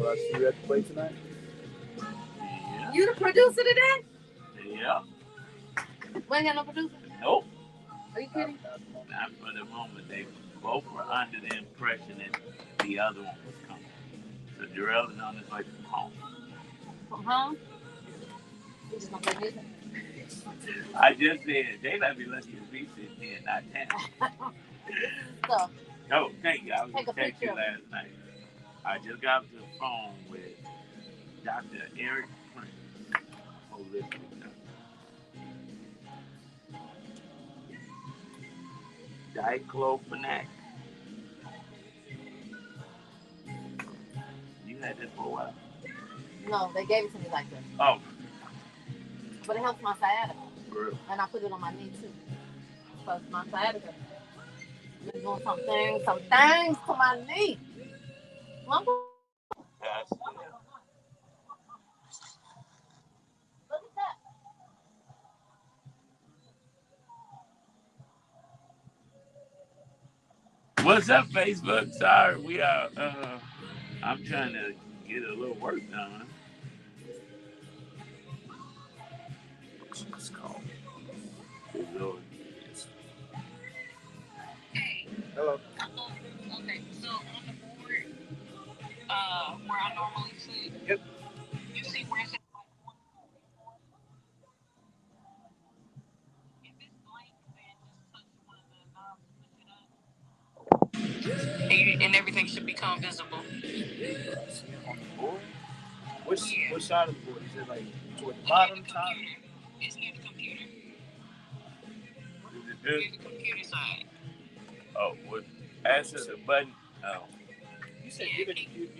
I see you at the play tonight? Yeah. You the producer today? Yeah. We ain't got no producer? Nope. Are you kidding? Not for the moment. They both were under the impression that the other one was coming. So Jarrell is on his way from home. From home? You just gonna play music? I just said they let me listen to be sitting here, not 10. So, Oh, thank you. I was take going a to text you picture. last night. I just got off the phone with Dr. Eric Prince, holistic doctor. Diclofenac. You had this for a while? No, they gave it to me like this. Oh. But it helps my sciatica. Really? And I put it on my knee too. Because my sciatica. Been doing some things to my knee. That's it. Look at that. What's up, Facebook? Sorry, we are. I'm trying to get a little work done. It's called. Hey. Hello. Okay, so on the board, where I normally sit. Yep. You see where it says like 144? If it's blank, then just touch one of the knobs, push it up, and everything should become visible. On the board? Which side of the board? Is it like toward the bottom, top? It's near the computer. Is it Near the computer side. Oh, what? Answer the button. Oh. You said you're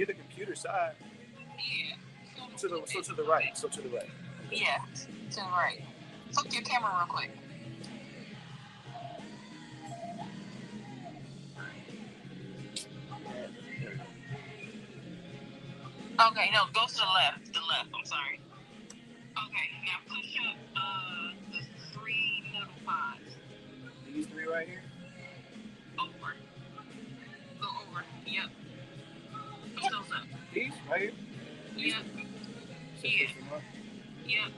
the computer side. Yeah. So to the right. So to the right. Yeah, to the right. Flip your camera real quick. Okay, no, go to the left. The left, I'm sorry. Okay, now push up the 3 middle pods. These 3 right here? Over. Go over. Yep. Push those up. These right here? Yep. Yeah. Yep.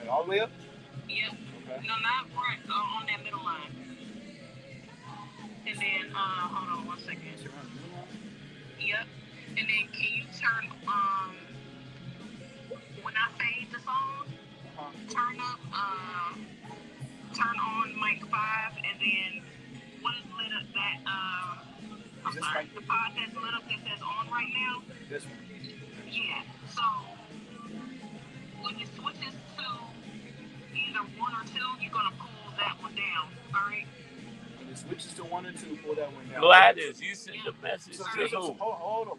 And all the way up? Yep. Okay. No, not right on that middle line. And then, hold on 1 second. Yep. And then can you turn, when I fade the song, turn on mic 5, and then what is lit up that, I'm sorry, the pod that's lit up that says on right now? This one. Yeah. So, when it switches to either 1 or 2, you're going to pull that one down, all right? When it switches to 1 and 2, pull that one down. Gladys, you sent the message to who? Hold on.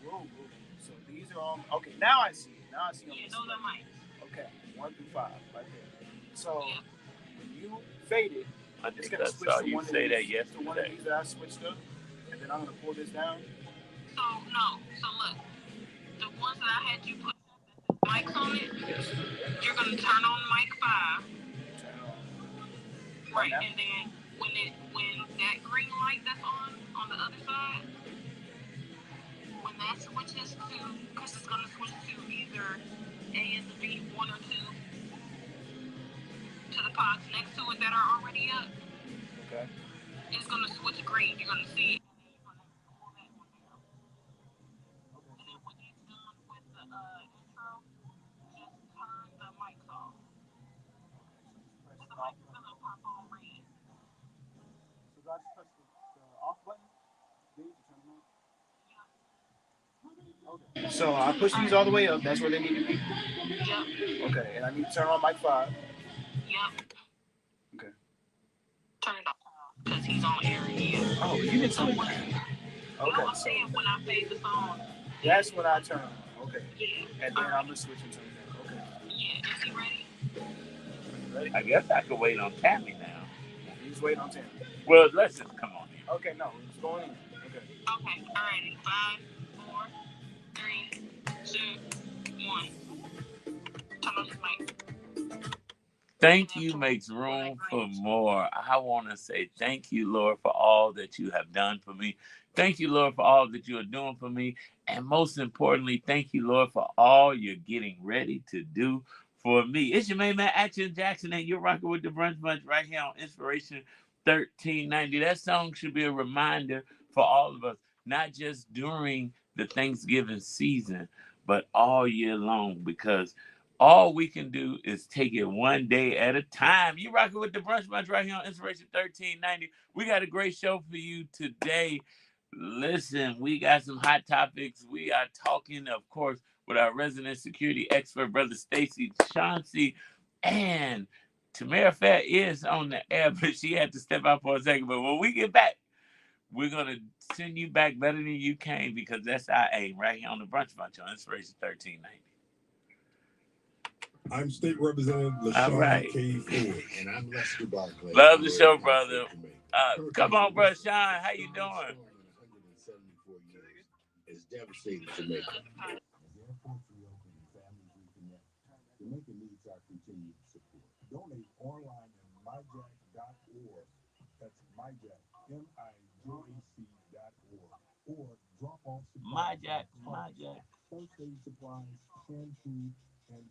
So these are on. Okay, now I see it. Yeah, those are mics. Okay, 1 through 5, right there. So when you fade it, it's going to switch to one of these. To one of these that I switched up, and then I'm going to pull this down. So look, the ones that I had you put mics on it, you're going to turn on mic 5. Turn it on. Right, and then when that green light that's on the other side, when that switches to, because it's going to switch to either A and B, 1 or 2, to the pods next to it that are already up. Okay. It's going to switch green. You're going to see it. And then when it's done with the intro, just turn the mics off. The mics is going to pop on red. So do I just press the off button? Then you turn them on? Okay. So I push these all the way up. That's where they need to be. Yep. Okay, and I need to turn on mic 5. Yep. Okay. Turn it off because he's on air. Yeah. Oh, you didn't tell me. Okay. No, I'm saying when I fade the song. That's when I turn on. Okay. Yeah. And then I'm gonna switch and turn it. Okay. Yeah. Is he ready? Ready? I guess I could wait on Tammy now. You just wait on Tammy. Well, let's just come on in. Okay, no, it's going in. Okay. Okay. All righty. 5, 4, 3, 2, 1. Turn on his mic. Thank you makes room for more. I want to say thank you, Lord, for all that you have done for me. Thank you, Lord, for all that you are doing for me. And most importantly, thank you, Lord, for all you're getting ready to do for me. It's your main man, Action Jackson, and you're rocking with the Brunch Bunch right here on Inspiration 1390. That song should be a reminder for all of us, not just during the Thanksgiving season, but all year long, because all we can do is take it one day at a time. You rocking with the Brunch Bunch right here on Inspiration 1390. We got a great show for you today. Listen, we got some hot topics. We are talking, of course, with our resident security expert, Brother Stacey Chauncey. And Tamara Fair is on the air, but she had to step out for a second. But when we get back, we're going to send you back better than you came, because that's our aim right here on the Brunch Bunch on Inspiration 1390. I'm State Representative LaShawn K. Ford, and I'm Lester Barclay. Love the show, brother. Come on, brother Sean. How you doing? 174 years has devastated Jamaica. As airports reopen and families reconnect, Jamaica needs our continued support. Donate online at myjack.org. That's myjack, MIJAC.org. Or drop off supplies. MyJack. First aid supplies, shampoo, and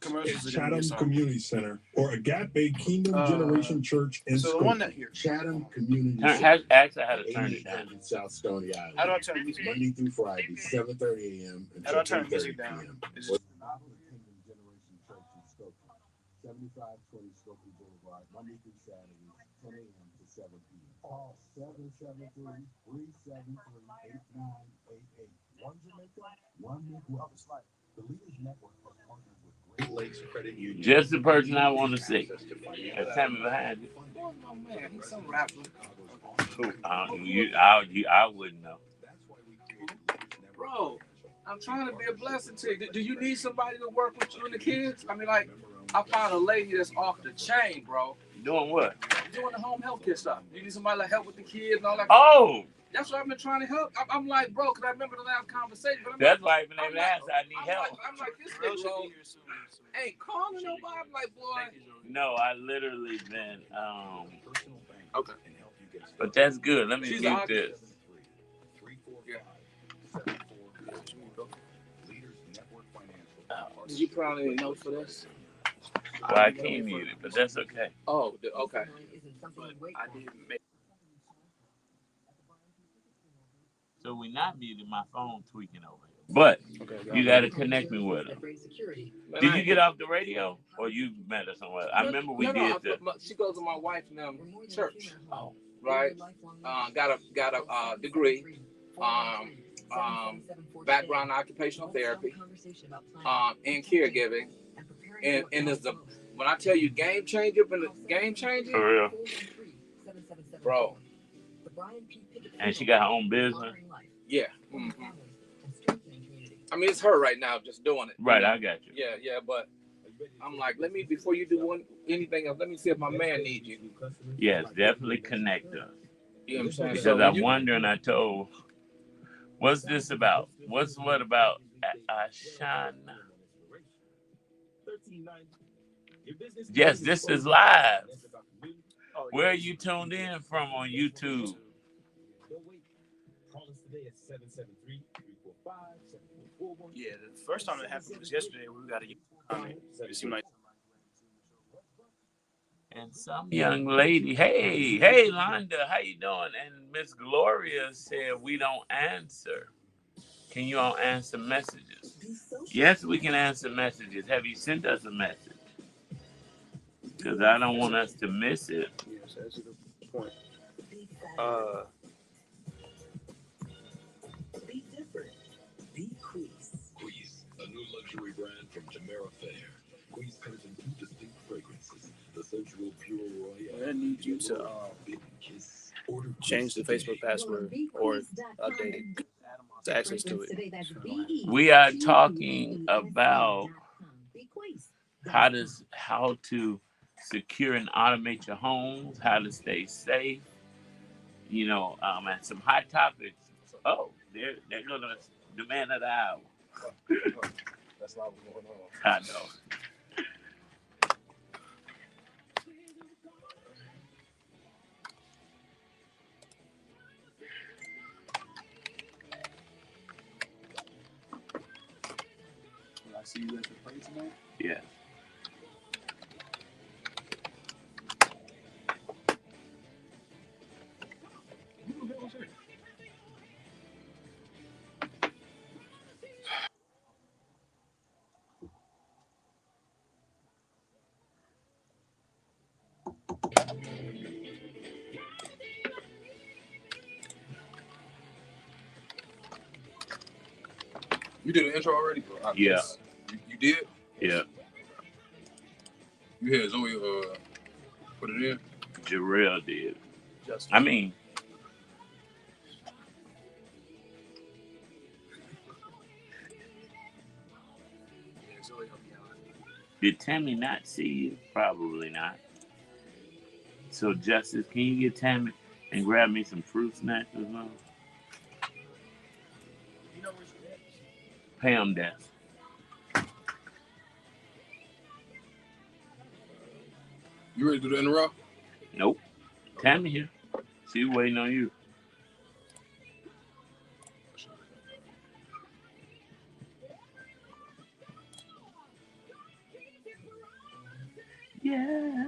Commercials Chatham Community Center or Agape Kingdom Generation Church in so the one that here. Chatham Community Center. Actually, I had to turn it down. South Stony Island. How do I turn the music Monday through Friday, 7:30 a.m. How do I turn the music down? Kingdom Generation Church in Stokely, 7520 Stokely Boulevard, Monday through Saturday, 10 a.m. to 7 p.m. Call 773-373-8988. One Jamaica, one Midwest. The Leaders Network has partnered with Great Lakes Credit Union. Just the person I want to see. That's Tammy behind you. Oh, man, he's some rapper. I wouldn't know. Bro, I'm trying to be a blessing to you. Do you need somebody to work with you and the kids? I mean, like, I found a lady that's off the chain, bro. Doing what? Doing the home health care stuff. You need somebody to help with the kids and all that. Oh! That's what I've been trying to help. I'm like, bro, because I remember the last conversation. But That's why I've been able to ask. I need help. I'm like, this nigga ain't calling nobody. I'm like, boy. No, I literally been, Okay. But that's good. Let me She's get this. Did you put on any notes for this? Well, I can't mute it, but that's okay. Oh, okay. I did make. So we're not muting, my phone tweaking over here. But you got to connect me with her. Did you get off the radio or you met her somewhere? I remember we did this. She goes to my wife and them church. Oh. Right? Got a degree. Background in occupational therapy. In caregiving. And it's the, when I tell you game changer, For real. Bro. And she got her own business? Yeah. Mm-hmm. I mean, it's her right now just doing it. Right, I got you. Yeah, but I'm like, before you do anything else, let me see if my man needs you. Yes, definitely connect us. You know what I'm saying? Because I'm wondering, I told, what's this about? What about Ashana? Yes, this is live. Where are you tuned in from on YouTube? Yeah, the first time it happened was yesterday. We got a comment. It seemed like. And some young lady, hey, Londa, how you doing? And Miss Gloria said we don't answer. Can you all answer messages? Yes, we can answer messages. Have you sent us a message? Because I don't want us to miss it. Yes, that's a good point. Be different. Be Queeze, a new luxury brand from Tamara Fair. Queeze comes in 2 distinct fragrances: the sensual Pure Royale. I need you to change the Facebook password or update it. To access to it. We are talking about how to secure and automate your homes, how to stay safe, and some hot topics. Oh, they're going to the man of the hour. That's not what's going on. I know. See you at the play tonight? Yeah. You did an intro already, bro? Yeah. You did? Yeah. You had Zoe put it in? Jarrell did. Justin. I mean, Yeah, Zoe helped me out. did Tammy not see you? Probably not. So, Justice, can you get Tammy and grab me some fruit snacks as well? You know where she is? Pam desk. You ready to do the interrupt? Nope. Tammy here. She waiting on you. Yeah.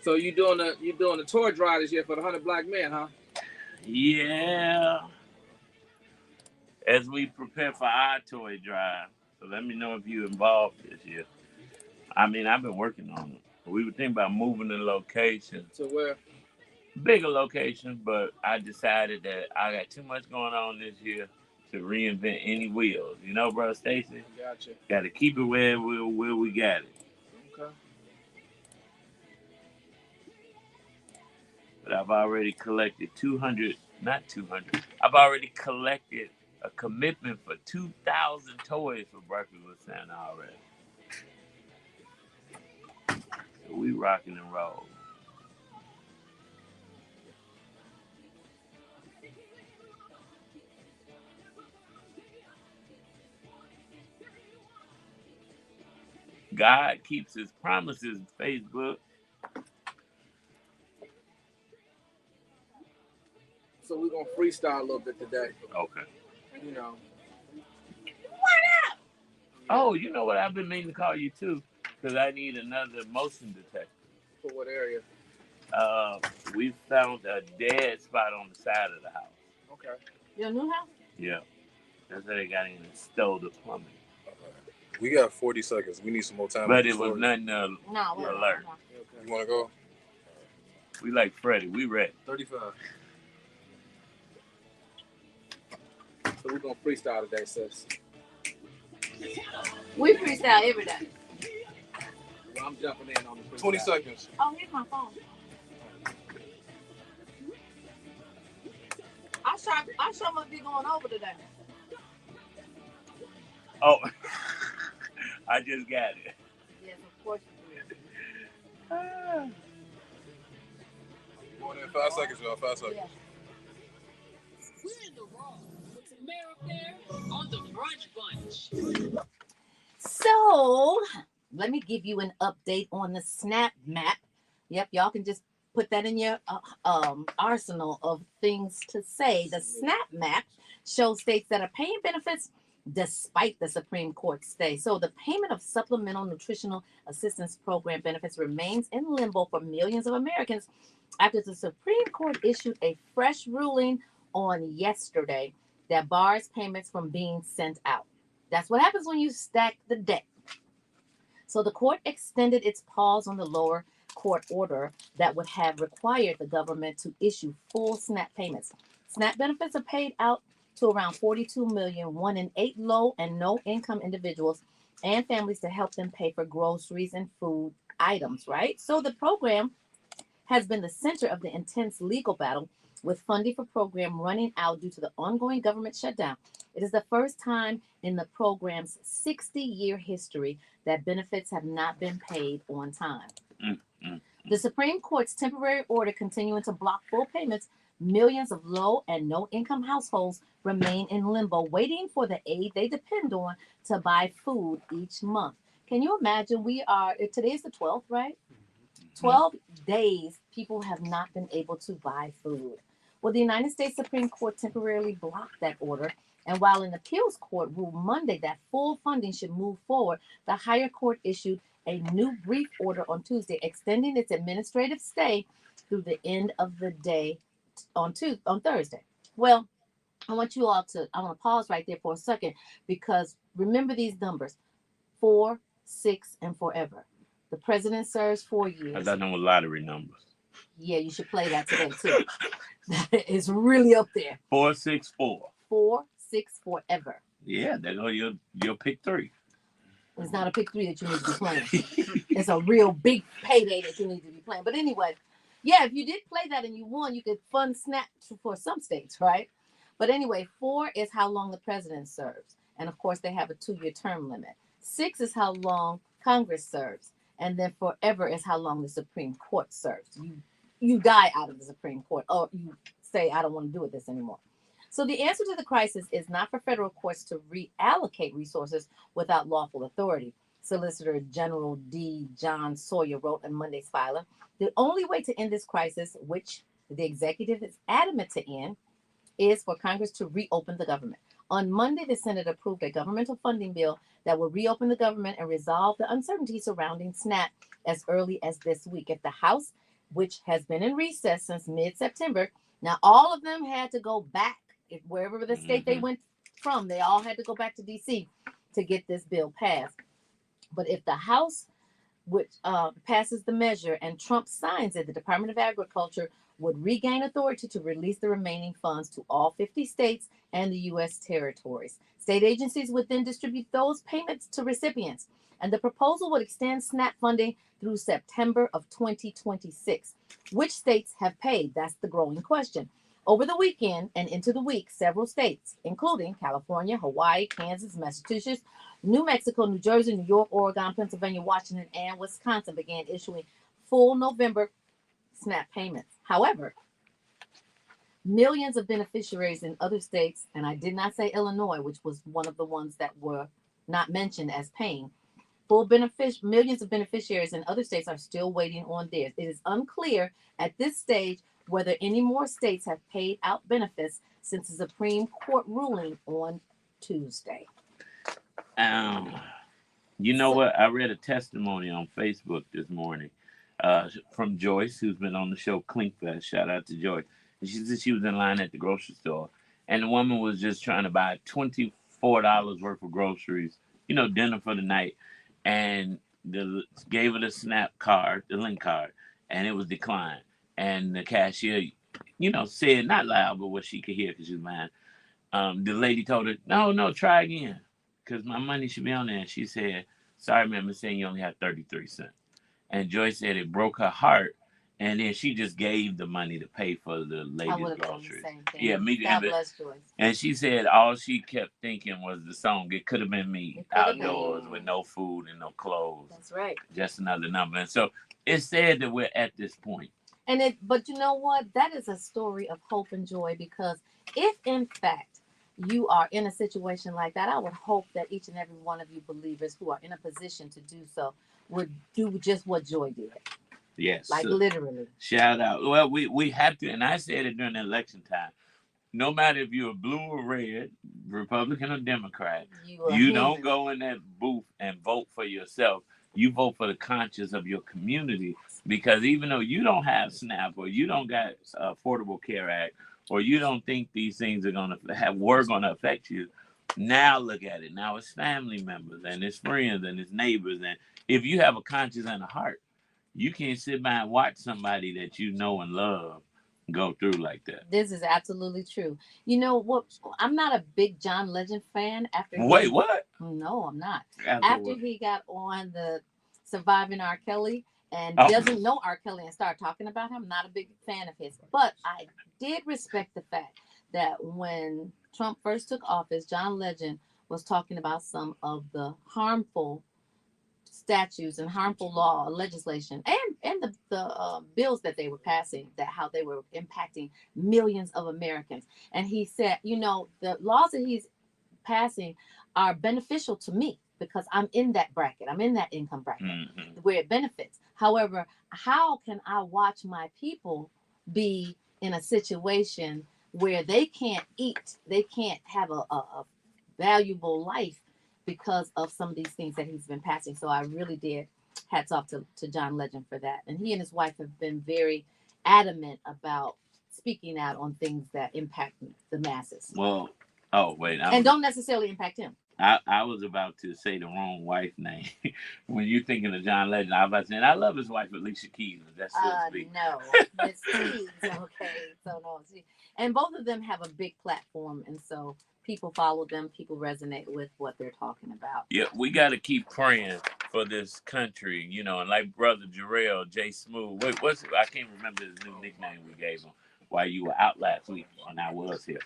So you doing the tour drive this year for the 100 Black Men, huh? Yeah. As we prepare for our toy drive. So let me know if you're involved this year. I mean, I've been working on it. We were thinking about moving the location. To where? Bigger location, but I decided that I got too much going on this year to reinvent any wheels. You know, bro, Stacey? Gotcha. Got to keep it where we got it. Okay. But I've already collected 200, not 200. I've already collected a commitment for 2,000 toys for Breakfast with Santa already. So we rocking and roll. God keeps his promises, Facebook. So we're gonna freestyle a little bit today. Okay. You know. What up? Oh, you know what? I've been meaning to call you too, because I need another motion detector. For what area? We found a dead spot on the side of the house. Okay. Your new house? Yeah. That's how they got in and stole the plumbing. We got 40 seconds. We need some more time. But it was nothing No, alert. Okay. You want to go? We like Freddie. We ready. 35. So we're gonna freestyle today, sis. We freestyle every day. Well, I'm jumping in on the freestyle. 20 seconds. Oh, here's my phone. I sure must be going over today. Oh, I just got it. Yes, of course you do. Going in 5 seconds, y'all. 5 seconds. Yeah. We're in the wrong with Tamara Fair on the Brunch Bunch. So, let me give you an update on the SNAP map. Yep, y'all can just put that in your arsenal of things to say. The SNAP map shows states that are paying benefits despite the Supreme Court stay. So the payment of Supplemental Nutritional Assistance Program benefits remains in limbo for millions of Americans after the Supreme Court issued a fresh ruling on yesterday that bars payments from being sent out. That's what happens when you stack the deck. So the court extended its pause on the lower court order that would have required the government to issue full SNAP payments. SNAP benefits are paid out to around 42 million, 1 in 8 low and no income individuals and families to help them pay for groceries and food items, right? So the program has been the center of the intense legal battle, with funding for program running out due to the ongoing government shutdown. It is the first time in the program's 60-year history that benefits have not been paid on time. The Supreme Court's temporary order continuing to block full payments, millions of low and no income households remain in limbo, waiting for the aid they depend on to buy food each month. Can you imagine? Today's the 12th, right? 12 days, people have not been able to buy food. Well, the United States Supreme Court temporarily blocked that order. And while an appeals court ruled Monday that full funding should move forward, the higher court issued a new brief order on Tuesday, extending its administrative stay through the end of the day on Thursday. Well, I want to pause right there for a second, because remember these numbers: 4, 6, and forever. The president serves 4 years. I thought them were lottery numbers. Yeah, you should play that today too. It's really up there. 464. 4, 6, forever. Yeah, there go your pick 3. It's not a pick 3 that you need to be playing. It's a real big payday that you need to be playing. But anyway, yeah, if you did play that and you won, you could fund SNAP for some states, right? But anyway, 4 is how long the president serves. And of course, they have a 2-year term limit. 6 is how long Congress serves. And then forever is how long the Supreme Court serves. You die out of the Supreme Court, or you say, I don't want to do with this anymore. So the answer to the crisis is not for federal courts to reallocate resources without lawful authority. Solicitor General D. John Sawyer wrote in Monday's filer, the only way to end this crisis, which the executive is adamant to end, is for Congress to reopen the government. On Monday, the Senate approved a governmental funding bill that will reopen the government and resolve the uncertainty surrounding SNAP as early as this week. If the House, which has been in recess since mid-September, now all of them had to go back, wherever the state they went from, they all had to go back to D.C. to get this bill passed. But if the House, which passes the measure and Trump signs it, the Department of Agriculture would regain authority to release the remaining funds to all 50 states and the U.S. territories. State agencies would then distribute those payments to recipients, and the proposal would extend SNAP funding through September of 2026. Which states have paid? That's the growing question. Over the weekend and into the week, several states, including California, Hawaii, Kansas, Massachusetts, New Mexico, New Jersey, New York, Oregon, Pennsylvania, Washington, and Wisconsin, began issuing full November SNAP payments. However, millions of beneficiaries in other states, and I did not say Illinois, which was one of the ones that were not mentioned as paying, millions of beneficiaries in other states are still waiting on theirs. It is unclear at this stage whether any more states have paid out benefits since the Supreme Court ruling on Tuesday. You know what? I read a testimony on Facebook this morning from Joyce, who's been on the show Clinkfest. Shout out to Joyce. And she said she was in line at the grocery store, and the woman was just trying to buy $24 worth of groceries, dinner for the night, and gave her the SNAP card, the link card, and it was declined. And the cashier, said, not loud, but what she could hear because she was mad. The lady told her, no, try again, because my money should be on there. And she said, sorry, ma'am, I'm saying you only have 33 cents. And Joyce said it broke her heart. And then she just gave the money to pay for the lady's groceries. Yeah, me too. God bless Joyce. And she said all she kept thinking was the song, it could have been me, outdoors with no food and no clothes. That's right. Just another number. And so it's sad that we're at this point. But you know what? That is a story of hope and joy, because if in fact you are in a situation like that, I would hope that each and every one of you believers who are in a position to do so would do just what Joy did. Yes. Like literally. Shout out. Well, we have to, and I said it during the election time. No matter if you're blue or red, Republican or Democrat, you don't go in that booth and vote for yourself. You vote for the conscience of your community, because even though you don't have SNAP, or you don't got Affordable Care Act, or you don't think these things are going to affect you, now look at it. Now it's family members and it's friends and it's neighbors. And if you have a conscience and a heart, you can't sit by and watch somebody that you know and love go through like that. This is absolutely true. You know what? I'm not a big John Legend fan. What? No, I'm not. After he got on the Surviving R. Kelly and doesn't know R. Kelly and start talking about him, I'm not a big fan of his. But I did respect the fact that when Trump first took office, John Legend was talking about some of the harmful statutes and harmful legislation and the bills that they were passing, that how they were impacting millions of Americans. And he said, the laws that he's passing are beneficial to me because I'm in that bracket. I'm in that income bracket where it benefits. However, how can I watch my people be in a situation where they can't eat, they can't have a valuable life because of some of these things that he's been passing? So I really did hats off to John Legend for that. And he and his wife have been very adamant about speaking out on things that impact the masses. Well, oh wait, and don't necessarily impact him. I was about to say the wrong wife name. When you're thinking of John Legend, I was about to say, and I love his wife, Alicia Keys. That's so sweet. No, Miss Keys. Okay, so no, and both of them have a big platform, and so people follow them. People resonate with what they're talking about. Yeah, we got to keep praying for this country, you know, and like Brother Jarrell, J Smooth. What's I can't remember his new nickname we gave him while you were out last week, and I was here.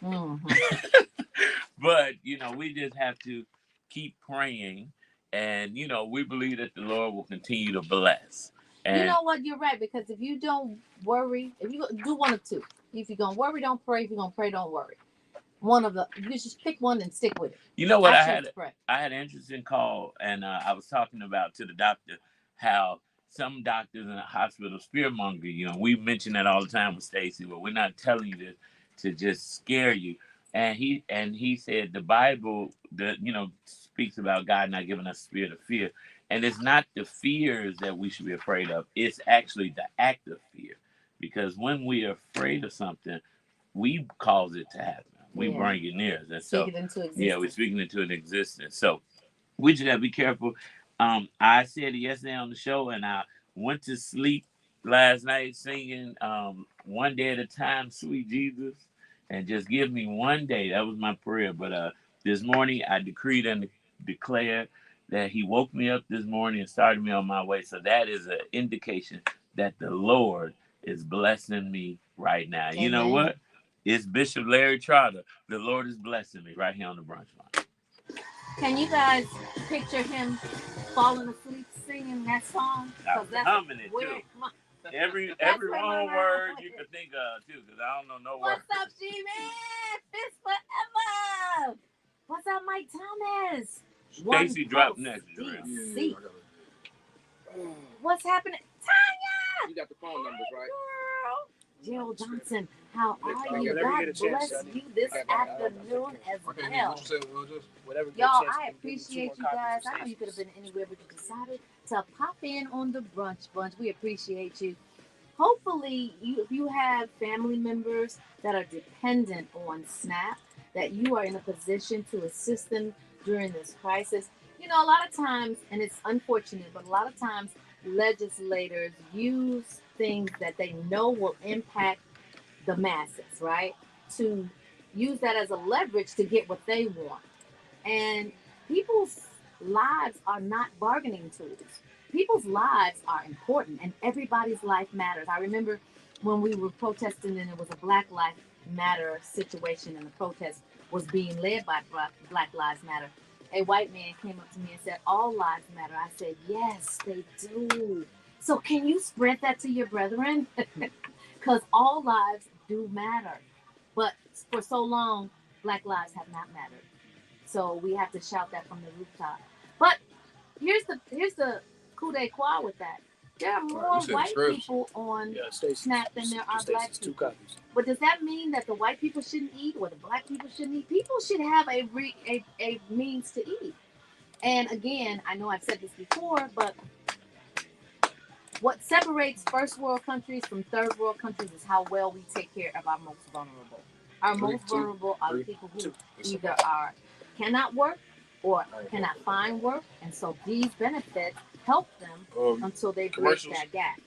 Mm-hmm. But, you know, we just have to keep praying. And, you know, we believe that the Lord will continue to bless. And you know what? You're right. Because if you don't worry, if you do one of two, if you're going to worry, don't pray. If you're going to pray, don't worry. One of the, you just pick one and stick with it. You know what? I had an interesting call, and I was talking about to the doctor how some doctors in the hospital fearmonger. You know, we mention that all the time with Stacey, but we're not telling you this to just scare you. And he said the Bible, speaks about God not giving us a spirit of fear, and it's not the fears that we should be afraid of. It's actually the act of fear, because when we are afraid of something, we cause it to happen. We bring it near us. And so, speak it into existence. Yeah, we're speaking into an existence. So we just have to be careful. I said it yesterday on the show, and I went to sleep last night singing One Day at a Time, Sweet Jesus, and just give me one day. That was my prayer. But this morning I decreed and declared that he woke me up this morning and started me on my way. So that is an indication that the Lord is blessing me right now. Amen. You know what? It's Bishop Larry Trotter. The Lord is blessing me right here on the Brunch Bunch. Can you guys picture him falling asleep singing that song? I'm humming it too. Every wrong word you can think of too, because I don't know no word. What's up, G-Man? Fist forever. What's up, Mike Thomas? Stacy dropped next. DC. What's happening? Tanya! You got the phone numbers, right? Girl. Gerald Johnson, how are you? God bless you this afternoon as well. Y'all, I appreciate you guys. I know you could have been anywhere, but you decided to pop in on the Brunch Bunch. We appreciate you. Hopefully, if you have family members that are dependent on SNAP, that you are in a position to assist them during this crisis. You know, a lot of times, and it's unfortunate, but a lot of times legislators use things that they know will impact the masses, right? To use that as a leverage to get what they want. And people's lives are not bargaining tools. People's lives are important, and everybody's life matters. I remember when we were protesting and it was a Black Lives Matter situation, and the protest was being led by Black Lives Matter. A white man came up to me and said, all lives matter. I said, yes, they do. So can you spread that to your brethren? Because all lives do matter. But for so long, Black lives have not mattered. So we have to shout that from the rooftop. But here's the coup de grace with that. There are more white people on SNAP than there are Black people. But does that mean that the white people shouldn't eat or the Black people shouldn't eat? People should have a means to eat. And again, I know I've said this before, but what separates first world countries from third world countries is how well we take care of our most vulnerable. Our most vulnerable are the people who either cannot work or cannot find work. And so these benefits help them until they bridge that gap.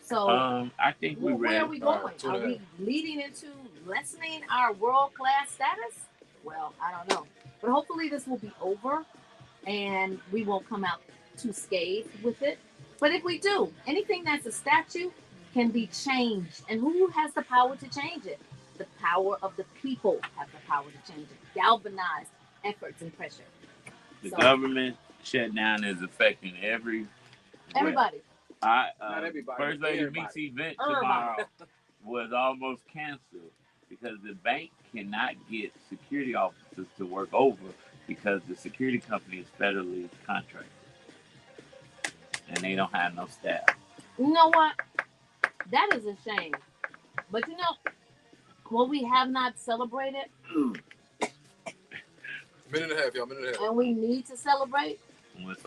So I think where are we going? Are we leading into lessening our world-class status? Well, I don't know. But hopefully this will be over and we won't come out too scathed with it. But if we do, anything that's a statute can be changed. And who has the power to change it? The power of the people have the power to change it. Galvanize efforts and pressure. The government shutdown is affecting everybody. Not everybody. First Lady Meek's event tomorrow was almost canceled because the bank cannot get security officers to work over because the security company is federally contracted. and they don't have no staff. You know what? That is a shame. But you know what we have not celebrated? Minute and a half, y'all. Minute and a half. And we need to celebrate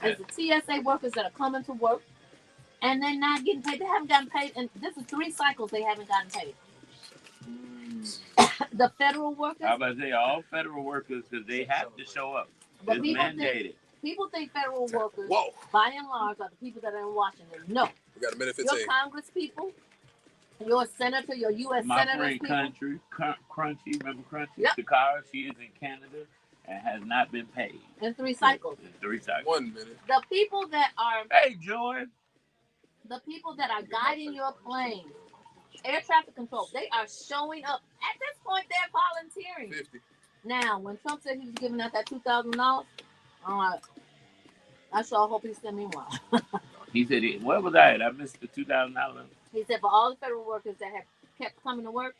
is the TSA workers that are coming to work and they're not getting paid. They haven't gotten paid, and this is 3 cycles they haven't gotten paid. The federal workers. I was about to say all federal workers because they have to show up. It's mandated. People think federal workers, by and large, are the people that are in Washington. No. We got a minute 15. Your Congress people, your senator, your U.S. senators people. My friend Crunchy, remember Crunchy? Yep. Takara, she is in Canada and has not been paid. In 3 cycles. In 3 cycles. 1 minute. The people that are... Hey, Joy. The people that are guiding your plane, air traffic control, they are showing up. At this point, they're volunteering. 50. Now, when Trump said he was giving out that $2,000, I sure hope he sent me one. He said, where was I at? I missed the $2,000. He said for all the federal workers that have kept coming to work,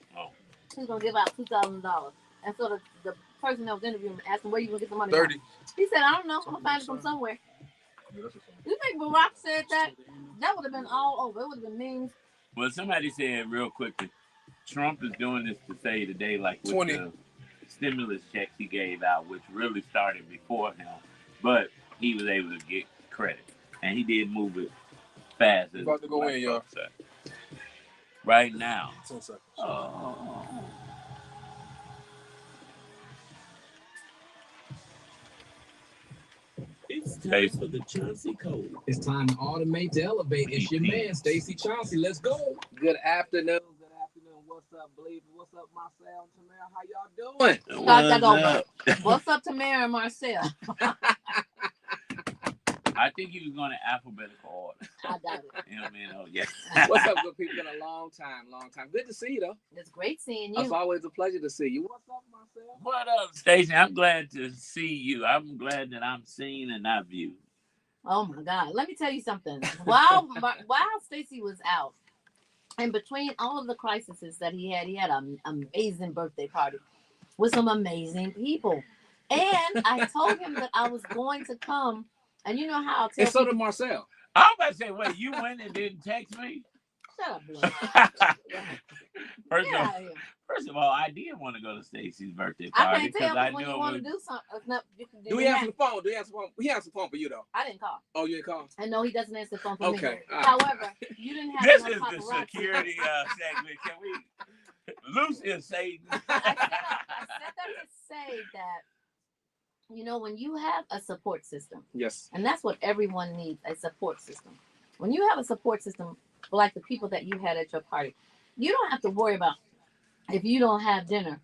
he's going to give out $2,000. And so the person that was interviewing him asked him, where you going to get the money 30. from? He said, I don't know. I'll find it from somewhere. You think Barack said that? That would have been all over. It would have been memes. Well, somebody said real quickly, Trump is doing this to save the day, like with 20. the stimulus checks he gave out, which really started before him, but he was able to get credit, and he did move it fast. About to go in, y'all. Right now. 10 seconds. It's time for the Chauncey Code. It's time to automate to elevate. It's your man, Stacey Chauncey. Let's go. Good afternoon. Good afternoon. What's up, Believe? What's up, Marcel, Tamara? How y'all doing? What's up, Tamara and Marcel? I think he was going to alphabetical order. I doubt it. You know what I mean? Oh, yeah. What's up, good people? Been a long time. Good to see you, though. It's great seeing you. It's always a pleasure to see you. What's up, Marcel? What up, Stacey? I'm glad to see you. I'm glad that I'm seen and not viewed. Oh, my God. Let me tell you something. While Stacey was out, and between all of the crises that he had an amazing birthday party with some amazing people. And I told him that I was going to come. And you know how I'll tell And so did Marcel. I was about to say, wait, you went and didn't text me? Shut up, boy. First of all, I did want to go to Stacey's birthday party because I knew you want to do something. Do he answer the phone? He answered the phone for you, though. I didn't call. Oh, you didn't call? I know he doesn't answer the phone for me. Okay. However, you didn't have This enough is the paparazzi. security segment. Can we? Lucy is Satan. I said that to say that, you know, when you have a support system, yes, and that's what everyone needs, a support system. When you have a support system like the people that you had at your party, you don't have to worry about if you don't have dinner.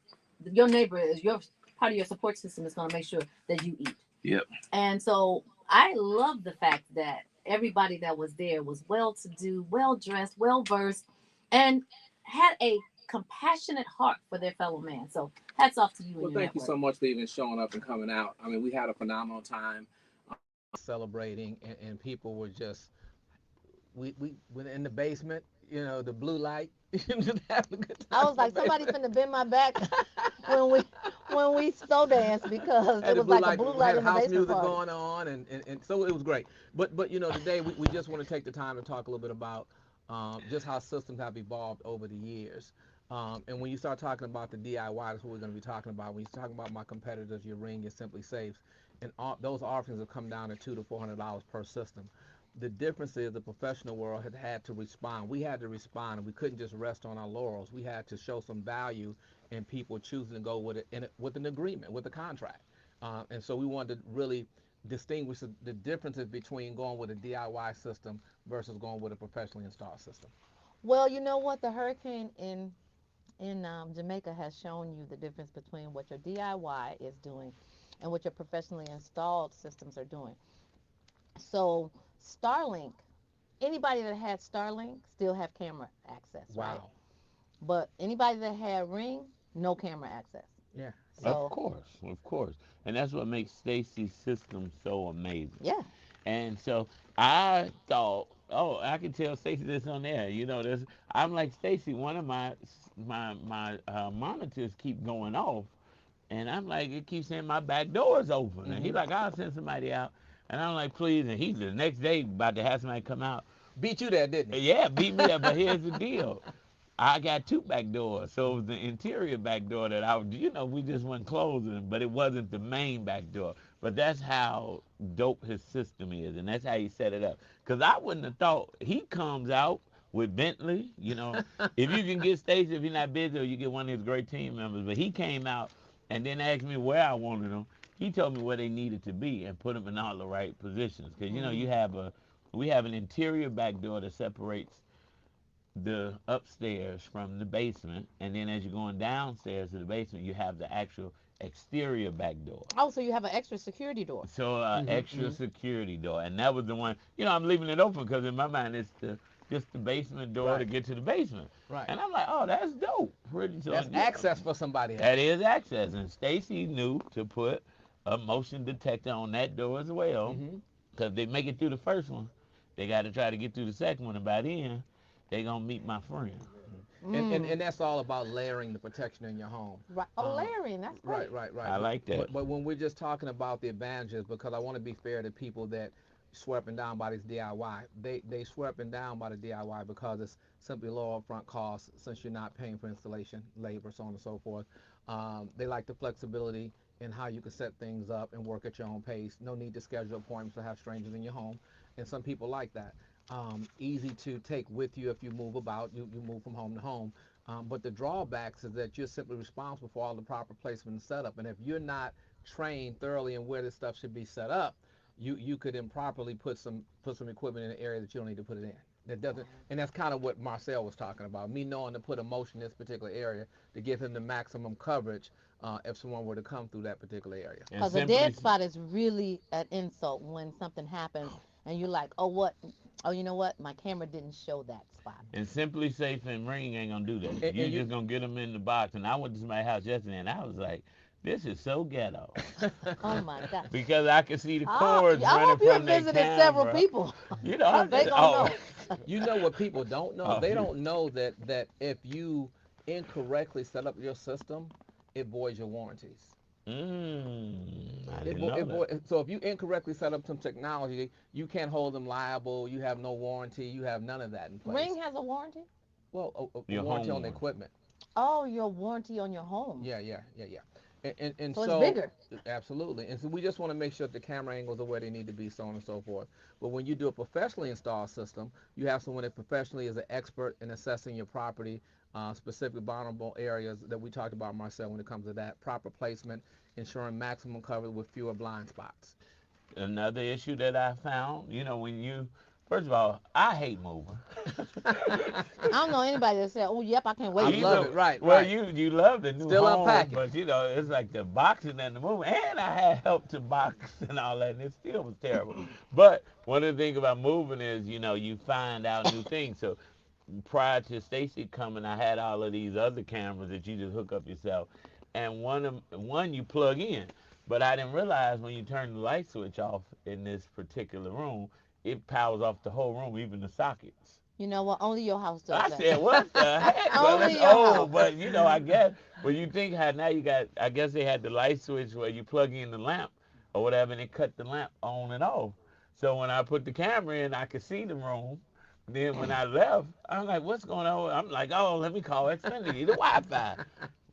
Your neighbor is your part of your support system is going to make sure that you eat. Yep. And so I love the fact that everybody that was there was well-to-do, well-dressed, well-versed, and had a compassionate heart for their fellow man. So hats off to you. Well, thank you so much for even showing up and coming out. I mean, we had a phenomenal time Celebrating, and people were just, we went in the basement, you know, the blue light, just having a good time. I was like, somebody finna bend my back when we slow danced because it was like a blue light in the house basement music party. going on, and so it was great. But you know, today we just want to take the time to talk a little bit about just how systems have evolved over the years. And when you start talking about the DIY, that's what we're going to be talking about. When you're talking about my competitors, your Ring, your Simply Safes, and those offerings have come down to $200 to $400 per system. The difference is the professional world had to respond. We had to respond, and we couldn't just rest on our laurels. We had to show some value in people choosing to go with it with an agreement, with a contract. And so we wanted to really distinguish the differences between going with a DIY system versus going with a professionally installed system. Well, you know what? The hurricane in Jamaica has shown you the difference between what your DIY is doing and what your professionally installed systems are doing. So Starlink, anybody that had Starlink still have camera access, Wow. right? But anybody that had Ring, no camera access. Yeah. So, Of course. And that's what makes Stacey's system so amazing. yeah. And so I thought, I can tell Stacey this on there. You know, this. I'm like, Stacey, one of my monitors keep going off. And I'm like, it keeps saying my back door is open. And he's like, I'll send somebody out. And I'm like, please. And he's the next day about to have somebody come out. Beat you there, didn't he? Yeah, beat me there. But here's the deal. I got 2 back doors. So it was the interior back door that I would, we just went closing, but it wasn't the main back door. But that's how dope his system is, and that's how he set it up. Because I wouldn't have thought he comes out with Bentley, if you can get Stacey, if you're not busy, or you get one of his great team members. But he came out and then asked me where I wanted them. He told me where they needed to be and put them in all the right positions. Because, we have an interior back door that separates the upstairs from the basement, and then as you're going downstairs to the basement, you have the actual exterior back door. Oh, so you have an extra security door. So extra security door, and that was the one. I'm leaving it open because in my mind it's just the basement door to get to the basement. Right. And I'm like, oh, that's dope. That's access for somebody else. That is access, and Stacey knew to put a motion detector on that door as well, because they make it through the first one, they got to try to get through the second one, and by then they gonna meet my friend. And that's all about layering the protection in your home. Right. Layering, that's great. Right. I like that. But when we're just talking about the advantages, because I want to be fair to people that swear up and down by this DIY, they swear up and down by the DIY because it's simply low upfront costs since you're not paying for installation, labor, so on and so forth. They like the flexibility in how you can set things up and work at your own pace. No need to schedule appointments to have strangers in your home, and some people like that. Easy to take with you if you move about, you move from home to home. But the drawbacks is that you're simply responsible for all the proper placement and setup. And if you're not trained thoroughly in where this stuff should be set up, you could improperly put some equipment in an area that you don't need to put it in. That doesn't, and that's kind of what Marcel was talking about. Me knowing to put a motion in this particular area to give him the maximum coverage if someone were to come through that particular area. Because a dead spot is really an insult when something happens and you're like, oh, you know what? My camera didn't show that spot. And Simply Safe and Ring ain't gonna do that. You're just gonna get them in the box. And I went to somebody's house yesterday, and I was like, "This is so ghetto." Oh my God! Because I could see the cords running from their camera. I hope you visited several people. They gonna know. You know what people don't know? They don't know that if you incorrectly set up your system, it voids your warranties. So if you incorrectly set up some technology, you can't hold them liable. You have no warranty. You have none of that in place. Ring has a warranty? Well, a warranty on the equipment. Oh, your warranty on your home. Yeah. And so it's bigger. Absolutely. And so we just want to make sure that the camera angles are where they need to be, so on and so forth. But when you do a professionally installed system, you have someone that professionally is an expert in assessing your property, specific vulnerable areas that we talked about, Marcel, when it comes to that, proper placement, ensuring maximum coverage with fewer blind spots. Another issue that I found, first of all, I hate moving. I don't know anybody that said, "Oh, yep, I can't wait." I love it. Right. Well, you love the new Still home, unpacking. but it's like the boxing and the moving, and I had help to box and all that, and it still was terrible. But one of the things about moving is, you find out new things. So prior to Stacey coming, I had all of these other cameras that you just hook up yourself, and one you plug in. But I didn't realize when you turn the light switch off in this particular room, it powers off the whole room, even the sockets. You know what? Only your house does that. I said, what the heck? Only your house. But I guess when you think how now you got, I guess they had the light switch where you plug in the lamp or whatever, and it cut the lamp on and off. So when I put the camera in, I could see the room. Then when I left, I'm like, what's going on? I'm like, oh, let me call Xfinity, the Wi-Fi.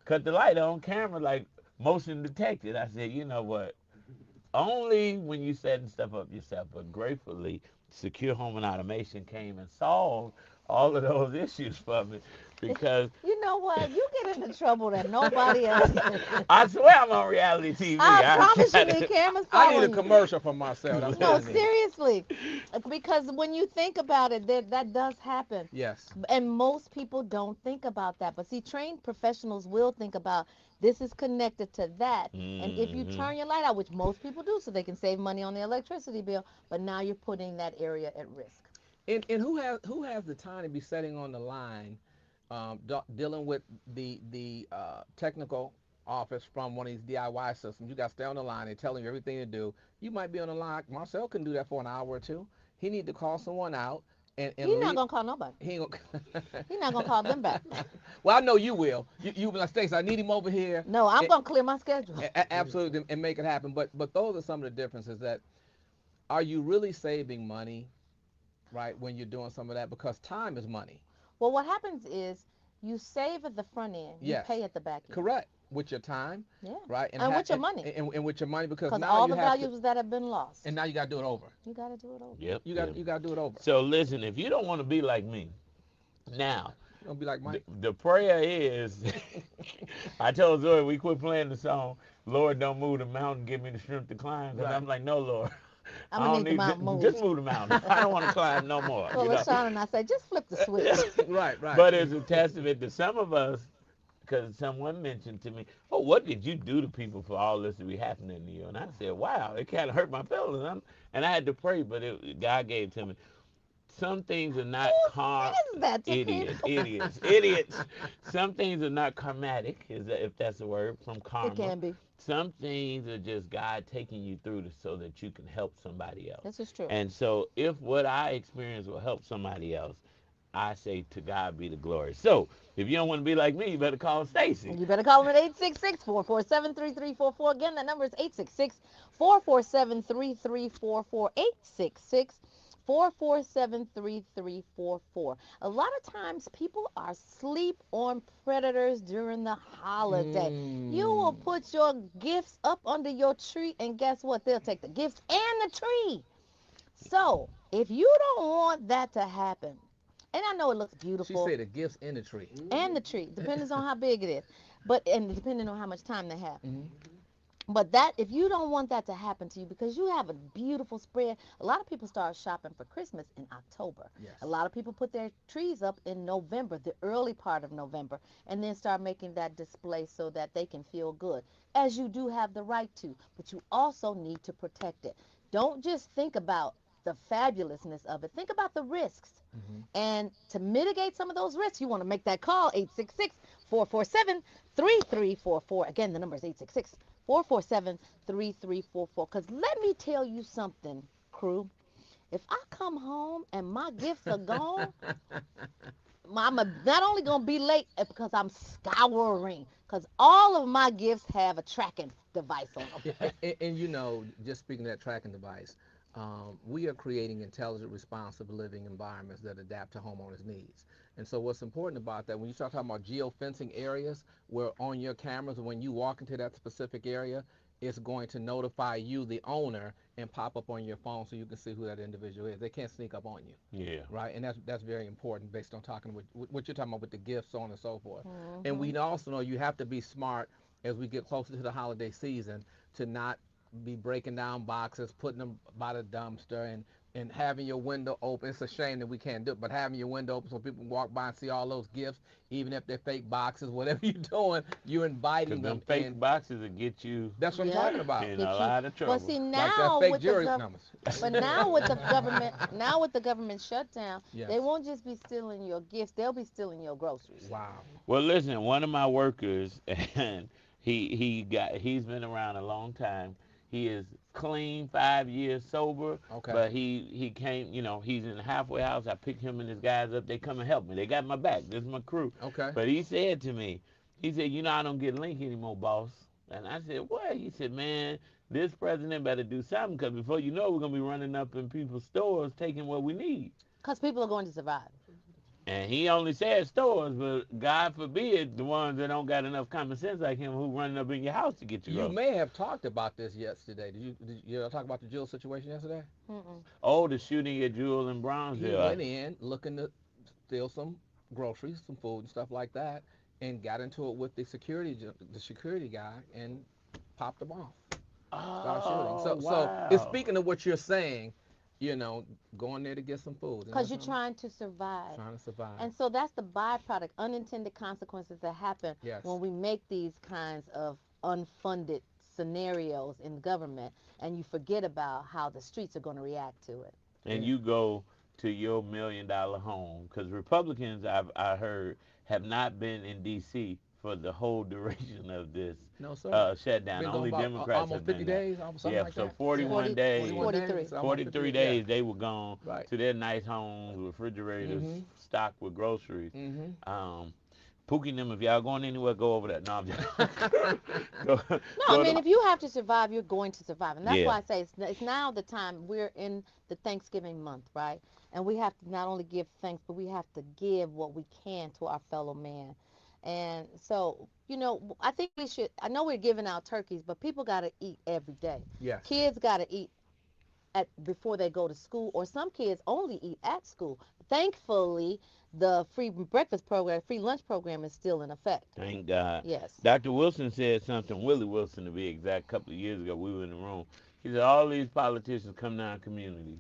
Cut the light on, camera like motion detected. I said, you know what? Only when you setting stuff up yourself, but gratefully, Secure Home and Automation came and solved all of those issues for me because... You know what? You get into trouble that nobody else... I swear I'm on reality TV. I promise you, the camera's following I need a commercial for myself. No, seriously. Because when you think about it, that does happen. Yes. And most people don't think about that. But see, trained professionals will think about this is connected to that. Mm-hmm. And if you turn your light out, which most people do so they can save money on their electricity bill, but now you're putting that area at risk. And who has the time to be sitting on the line dealing with the technical office from one of these DIY systems? You got to stay on the line. They're telling you everything to do. You might be on the line. Marcel can do that for an hour or two. He need to call someone out. And he's not going to call nobody. He's not going to call them back. Well, I know you will. You be like, Stacey, I need him over here. No, I'm going to clear my schedule. Absolutely, and make it happen. But those are some of the differences that are you really saving money, right, when you're doing some of that? Because time is money. Well, what happens is you save at the front end, you Yes. pay at the back end. Correct. With your time, Yeah. right? And with your money. And with your money, because now all you the have values that have been lost. and now you got to do it over. You got to do it over. Yep. You got to do it over. So listen, if you don't want to be like me, now You don't be like Mike. the prayer is, I told Zoe we quit playing the song, Lord, don't move the mountain, give me the strength to climb. And Right. I'm like, no, Lord. I'm going to need the mountain moved. Just move the mountain. I don't want to climb no more. Well, LaShawn and I say, just flip the switch. Right, right. But it's a testament to some of us, because someone mentioned to me, oh, what did you do to people for all this to be happening to you? And I said, wow, it kind of hurt my feelings. And I had to pray, but God gave it to me. Some things are not idiots. Some things are not karmatic, if that's a word, from karma. It can be. Some things are just God taking you through this so that you can help somebody else. This is true. And so if what I experience will help somebody else, I say to God be the glory. So if you don't want to be like me, you better call Stacey. You better call him at 866-447-3344. Again, that number is 866-447-3344. 866-447-3344. A lot of times people are sleep on predators during the holiday. You will put your gifts up under your tree, and guess what? They'll take the gifts and the tree. So if you don't want that to happen, and I know it looks beautiful. She said the gifts in the tree. And the tree, depends on how big it is, and depending on how much time they have. Mm-hmm. But that, if you don't want that to happen to you, because you have a beautiful spread, a lot of people start shopping for Christmas in October. Yes. A lot of people put their trees up in November, the early part of November, and then start making that display so that they can feel good, as you do have the right to, but you also need to protect it. Don't just think about the fabulousness of it. Think about the risks. Mm-hmm. And to mitigate some of those risks, you want to make that call, 866-447-3344. Again, the number is 866-447-3344. Because let me tell you something, crew. If I come home and my gifts are gone, I'm not only going to be late because I'm scouring, because all of my gifts have a tracking device on them. And you know, just speaking of that tracking device, we are creating intelligent, responsive living environments that adapt to homeowners' needs. And so what's important about that, when you start talking about geofencing areas, where on your cameras, when you walk into that specific area, it's going to notify you, the owner, and pop up on your phone so you can see who that individual is. They can't sneak up on you. Yeah. Right? And that's very important based on talking with what you're talking about with the gifts, so on and so forth. Mm-hmm. And we also know you have to be smart as we get closer to the holiday season to not be breaking down boxes, putting them by the dumpster, and having your window open. It's a shame that we can't do it, but having your window open so people can walk by and see all those gifts, even if they're fake boxes, whatever you're doing, you're inviting them. Fake boxes will get you. That's what I'm talking about. In a lot of trouble. Well, see, Like now that fake with jury the numbers. but now with the government shutdown, Yes. they won't just be stealing your gifts; they'll be stealing your groceries. Wow. Well, listen, one of my workers, and he's been around a long time. He is clean, 5 years sober. Okay. But he came, he's in the halfway house. I picked him and his guys up. They come and help me. They got my back. This is my crew. Okay. But he said to me, I don't get Link anymore, boss. And I said, what? He said, man, this president better do something, because before you know it, we're going to be running up in people's stores taking what we need. Because people are going to survive. And he only said stores, but God forbid the ones that don't got enough common sense like him who running up in your house to get your groceries. You may have talked about this yesterday. Did you talk about the Jewel situation yesterday? Mm-mm. Oh, the shooting at Jewel in Brownsville. He went in looking to steal some groceries, some food and stuff like that, and got into it with the security guy and popped them off. Started shooting. So it's speaking of what you're saying, going there to get some food. Because you're trying to survive. Trying to survive. And so that's the byproduct, unintended consequences that happen when we make these kinds of unfunded scenarios in government, and you forget about how the streets are going to react to it. And you go to your $1 million home, because Republicans, I heard, have not been in D.C. for the whole duration of this shutdown. Only Democrats almost have been 50 there. days, something like that. 41 days. 43 days they were gone to their nice homes, refrigerators stocked with groceries. Pookie and them, if y'all going anywhere, go over there. No, I'm just No, I go mean, to, if you have to survive, you're going to survive. And that's yeah. why I say it's now the time. We're in the Thanksgiving month, right? And we have to not only give thanks, but we have to give what we can to our fellow man. And so, I think we should, I know we're giving out turkeys, but people got to eat every day. Yes. Kids got to eat before they go to school, or some kids only eat at school. Thankfully, the free breakfast program, free lunch program is still in effect. Thank God. Yes. Dr. Wilson said something, Willie Wilson to be exact, a couple of years ago. We were in the room. He said, all these politicians come down communities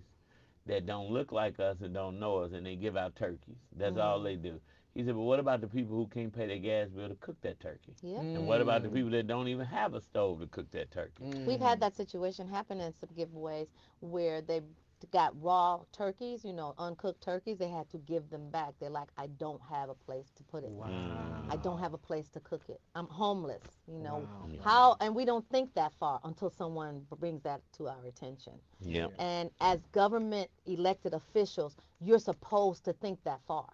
that don't look like us and don't know us, and they give out turkeys. That's all they do. He said, but what about the people who can't pay their gas bill to cook that turkey? Yep. And what about the people that don't even have a stove to cook that turkey? We've had that situation happen in some giveaways where they got raw turkeys, uncooked turkeys. They had to give them back. They're like, I don't have a place to put it. Wow. I don't have a place to cook it. I'm homeless. Wow. How? And we don't think that far until someone brings that to our attention. Yep. And as government elected officials, you're supposed to think that far.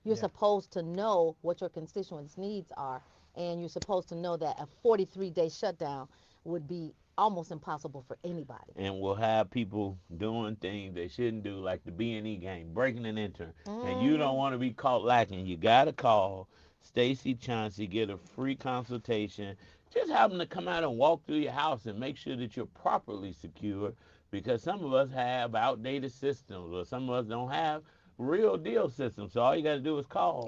You're supposed to know what your constituents' needs are, and you're supposed to know that a 43-day shutdown would be almost impossible for anybody. And we'll have people doing things they shouldn't do, like the B&E game, breaking and entering. And you don't want to be caught lacking. You got to call Stacey Chauncey, get a free consultation. Just have them to come out and walk through your house and make sure that you're properly secure, because some of us have outdated systems, or some of us don't have real deal systems. So all you got to do is call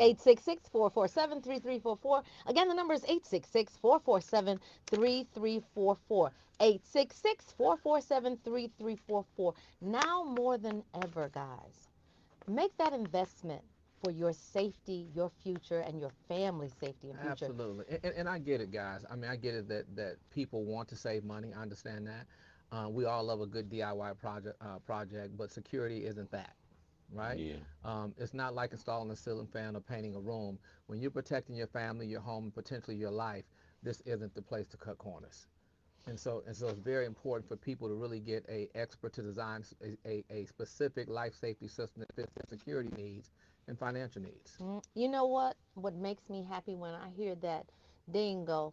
866-447-3344. Again, the number is 866-447-3344. 866-447-3344. Now more than ever, guys, make that investment for your safety, your future, and your family's safety and future. Absolutely. And I get it, guys. I mean, I get it that people want to save money. I understand that. We all love a good DIY project, but security isn't that. Right? Yeah. It's not like installing a ceiling fan or painting a room. When you're protecting your family, your home, and potentially your life, this isn't the place to cut corners. And so it's very important for people to really get a expert to design a specific life safety system that fits their security needs and financial needs. You know what? What makes me happy when I hear that dingo,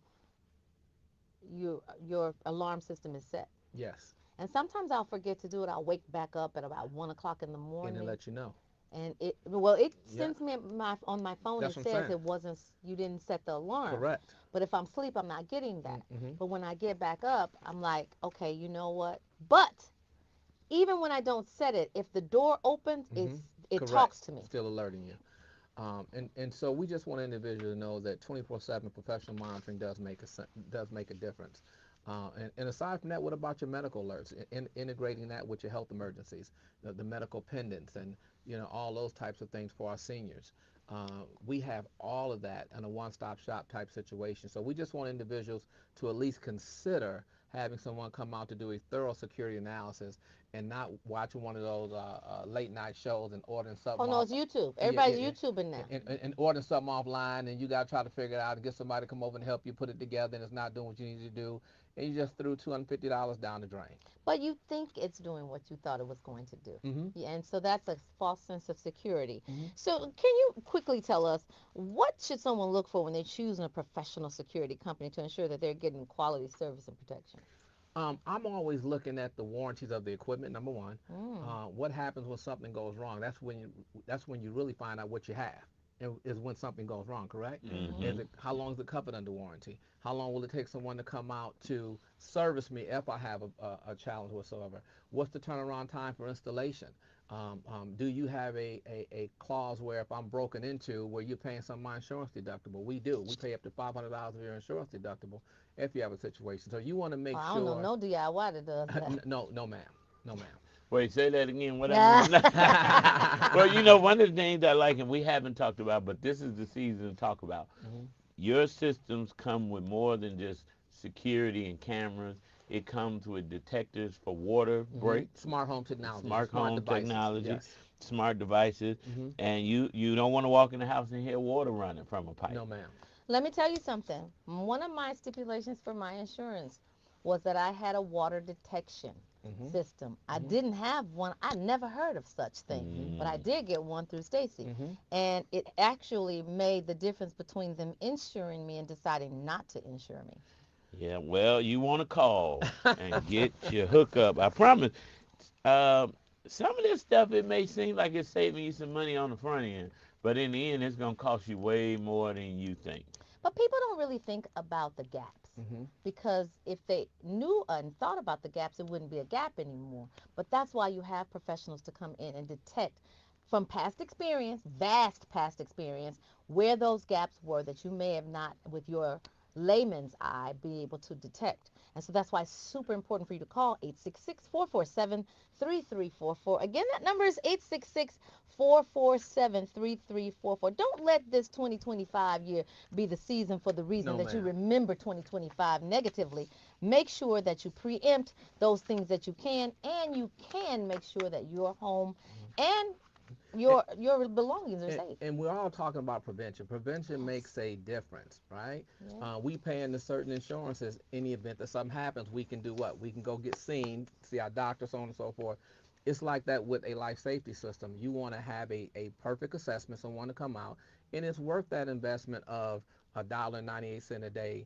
your alarm system is set. Yes. And sometimes I'll forget to do it. I'll wake back up at about 1 o'clock in the morning. And it let you know. And it sends me on my phone. That's It says it wasn't, you didn't set the alarm. Correct. But if I'm asleep, I'm not getting that. But when I get back up, I'm like, okay, you know what? But even when I don't set it, if the door opens, it talks to me. Still alerting you. And so we just want individuals to know that 24/7 professional monitoring does make a difference. And aside from that, what about your medical alerts? Integrating that with your health emergencies, the medical pendants, and all those types of things for our seniors. We have all of that in a one-stop shop type situation. So we just want individuals to at least consider having someone come out to do a thorough security analysis, and not watching one of those late night shows and ordering something. Oh no, it's YouTube. Everybody's YouTubing now. And ordering something offline, and you got to try to figure it out and get somebody to come over and help you put it together, and it's not doing what you need to do, and you just threw $250 down the drain. But you think it's doing what you thought it was going to do. Yeah, and so that's a false sense of security. So can you quickly tell us, what should someone look for when they're choosing a professional security company to ensure that they're getting quality service and protection? I'm always looking at the warranties of the equipment, number one. What happens when something goes wrong? That's when you really find out what you have. Is when something goes wrong, correct? How long is it covered under warranty? How long will it take someone to come out to service me if I have a challenge whatsoever? What's the turnaround time for installation? Do you have a clause where if I'm broken into, where you're paying some of my insurance deductible? We do. We pay up to $500 of your insurance deductible if you have a situation. So you want to make sure. I don't know no DIY that does that. No, ma'am. Wait, say that again. What I mean? Well, one of the things I like, and we haven't talked about, but this is the season to talk about. Your systems come with more than just security and cameras. It comes with detectors for water breaks. Smart home technology. Smart home devices. technology. Yes. Smart devices. And you don't want to walk in the house and hear water running from a pipe. No, ma'am. Let me tell you something. One of my stipulations for my insurance was that I had a water detection system. I didn't have one. I never heard of such thing, but I did get one through Stacey, and it actually made the difference between them insuring me and deciding not to insure me. Yeah, well, you want to call and get your hookup. I promise. Uh, some of this stuff, it may seem like it's saving you some money on the front end, but in the end, it's going to cost you way more than you think. But people don't really think about the gaps because if they knew and thought about the gaps, it wouldn't be a gap anymore. But that's why you have professionals to come in and detect from past experience, vast past experience, where those gaps were that you may have not, with your layman's eye, be able to detect. And so that's why it's super important for you to call 866-447-3344. Again, that number is 866-447-3344. Don't let this 2025 year be the season for the reason that you remember 2025 negatively. Make sure that you preempt those things that you can, and you can make sure that your home and your belongings are safe. And we're all talking about prevention. Prevention makes a difference, right? Yeah. We pay into certain insurances. In the event that something happens, we can do what? We can go get seen, see our doctor, so on and so forth. It's like that with a life safety system. You want to have a perfect assessment, someone to come out, and it's worth that investment of $1.98 a day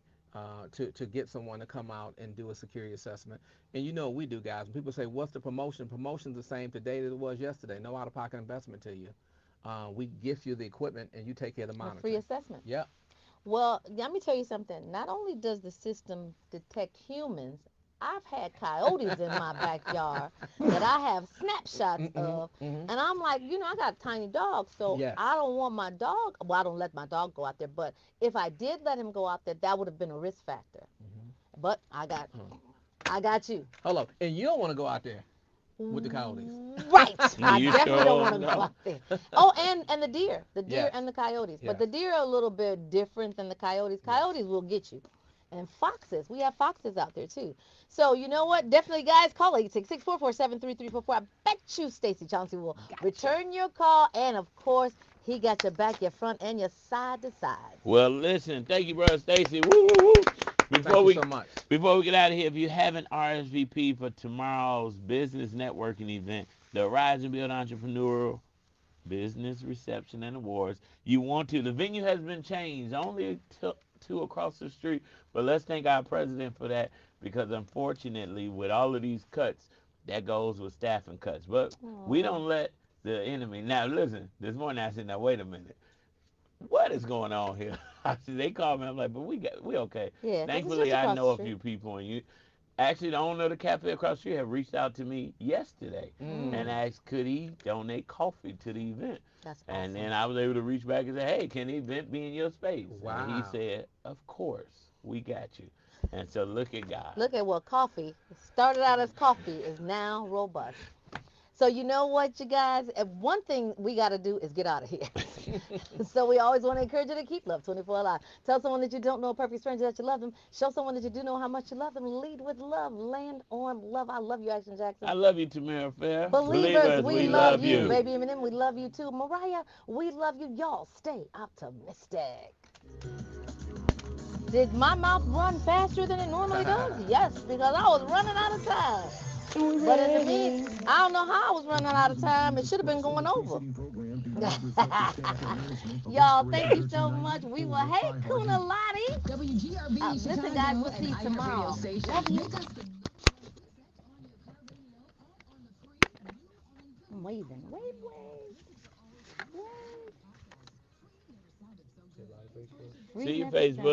to get someone to come out and do a security assessment. And you know what we do, guys. When people say, what's the promotion? Promotion's the same today as it was yesterday. No out-of-pocket investment to you. We gift you the equipment, and you take care of the monitoring. A free assessment. Yep. Well, let me tell you something. Not only does the system detect humans, I've had coyotes in my backyard that I have snapshots of. And I'm like, I got a tiny dog, so I don't want my dog. Well, I don't let my dog go out there. But if I did let him go out there, that would have been a risk factor. But I got you. Hello. And you don't want to go out there with the coyotes. Right. I definitely don't want to go out there. Oh, and the deer. The deer and the coyotes. But the deer are a little bit different than the coyotes. Coyotes will get you. And foxes. We have foxes out there, too. So, you know what? Definitely, guys, call 866-447-3344. I bet you Stacey Chauncey will return your call. And, of course, he got your back, your front, and your side to side. Well, listen. Thank you, Brother Stacey. Woo, woo, woo. Thank you so much. Before we get out of here, if you haven't RSVP for tomorrow's business networking event, the Rise and Build Entrepreneurial Business Reception and Awards, you want to. The venue has been changed, only two across the street, but let's thank our president for that, because unfortunately, with all of these cuts, that goes with staffing cuts. But we don't let the enemy. Now, listen, this morning I said, now, wait a minute. What is going on here? They called me. I'm like, but we okay. Yeah, Thankfully, I know a few people, and actually, the owner of the cafe across the street had reached out to me yesterday and asked, could he donate coffee to the event? That's awesome. And then I was able to reach back and say, hey, can the event be in your space? Wow. And he said, of course, we got you. And so look at God. Look at what coffee started out as coffee is now robust. So you know what, you guys? One thing we got to do is get out of here. So we always want to encourage you to keep Love 24 alive. Tell someone that you don't know, a perfect stranger, that you love them. Show someone that you do know how much you love them. Lead with love. Land on love. I love you, Action Jackson. I love you, Tamara Fair. Believers, we love you. Baby Eminem, we love you too. Mariah, we love you. Y'all stay optimistic. Did my mouth run faster than it normally does? Yes, because I was running out of time. But in the meantime, I don't know how I was running out of time. It should have been going over. Y'all, thank you so much. We will, hey, Kuna Lottie. Listen, guys, we'll see you tomorrow. Love you. I'm waving. Wave, wave. Wave. See you, Facebook.